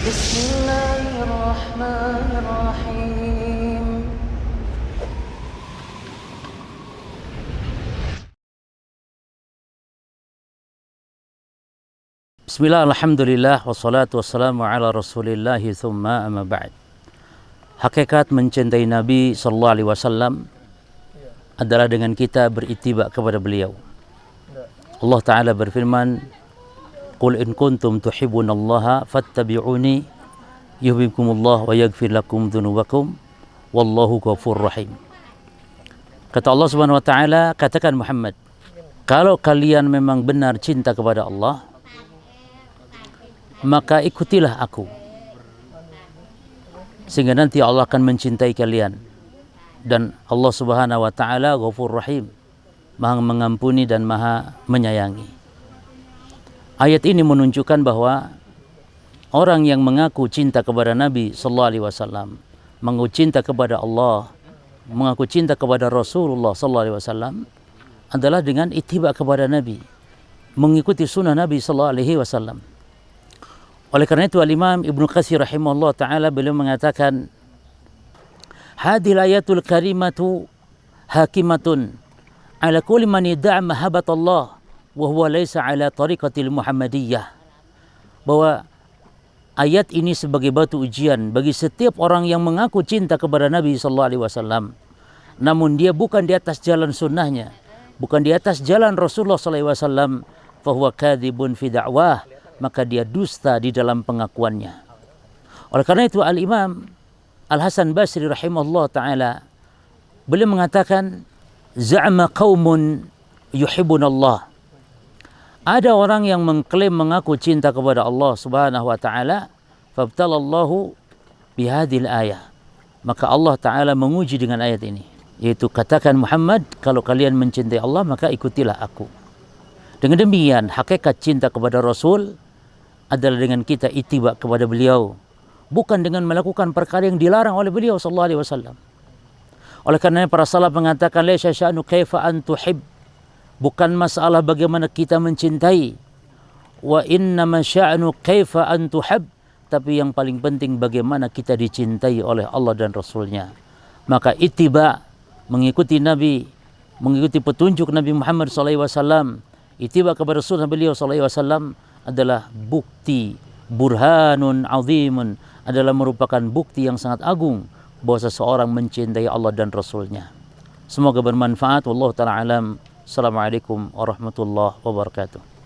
بسم الله الرحمن الرحيم Bismillah, alhamdulillah, wassalatu wassalamu ala rasulillahi thumma amma ba'd. Hakikat mencintai Nabi SAW adalah dengan kita berittiba kepada beliau. Allah Ta'ala berfirman, Qul in kuntum tuhibbunallaha fattabi'uni yuhibbukumullah wa yaghfir lakum dhunubakum wallahu ghafurur rahim. Kata Allah Subhanahu wa Ta'ala, katakan Muhammad, kalau kalian memang benar cinta kepada Allah, maka ikutilah aku, sehingga nanti Allah akan mencintai kalian. Dan Allah Subhanahu wa Ta'ala Ghafurur Rahim, Maha mengampuni dan Maha menyayangi. Ayat ini menunjukkan bahwa orang yang mengaku cinta kepada Nabi sallallahu alaihi wasallam, mengaku cinta kepada Allah, mengaku cinta kepada Rasulullah sallallahu alaihi wasallam adalah dengan ittiba kepada Nabi, mengikuti sunnah Nabi sallallahu alaihi wasallam. Oleh karena itu Al-Imam Ibnu Katsir rahimahullah ta'ala beliau mengatakan, hadhil ayatul karimatu hakimatun ala kulli man yad'a mahabbatallah wa huwa laysa ala tariqatil Muhammadiyah. Bahwa ayat ini sebagai batu ujian bagi setiap orang yang mengaku cinta kepada Nabi sallallahu alaihi wasallam, namun dia bukan di atas jalan sunnahnya, bukan di atas jalan Rasulullah sallallahu alaihi wasallam, fa huwa kadzibun fi da'wah, maka dia dusta di dalam pengakuannya. Oleh karena itu Al-Imam Al-Hasan Basri rahimahullah ta'ala beliau mengatakan, za'ama qaumun yuhibbunallah. Ada orang yang mengklaim mengaku cinta kepada Allah Subhanahu wa Ta'ala, fabtalallahu bihadhil ayah, maka Allah Ta'ala menguji dengan ayat ini, yaitu katakan Muhammad, kalau kalian mencintai Allah maka ikutilah aku. Dengan demikian hakikat cinta kepada Rasul adalah dengan kita ittiba kepada beliau, bukan dengan melakukan perkara yang dilarang oleh beliau sallallahu alaihi wasallam. Oleh karena para salaf mengatakan, laisa sya'nu kaifa an tuhib, bukan masalah bagaimana kita mencintai, wa innama sya'nu kaifa an tuhab, tapi yang paling penting bagaimana kita dicintai oleh Allah dan Rasulnya. Maka ittiba, mengikuti Nabi, mengikuti petunjuk Nabi Muhammad sallallahu alaihi wasallam, ittiba kepada sunnah beliau sallallahu alaihi wasallam adalah bukti, burhanun azimun, adalah merupakan bukti yang sangat agung bahwa seseorang mencintai Allah dan Rasulnya. Semoga bermanfaat. Wallahu ta'ala alam. Assalamualaikum warahmatullahi wabarakatuh.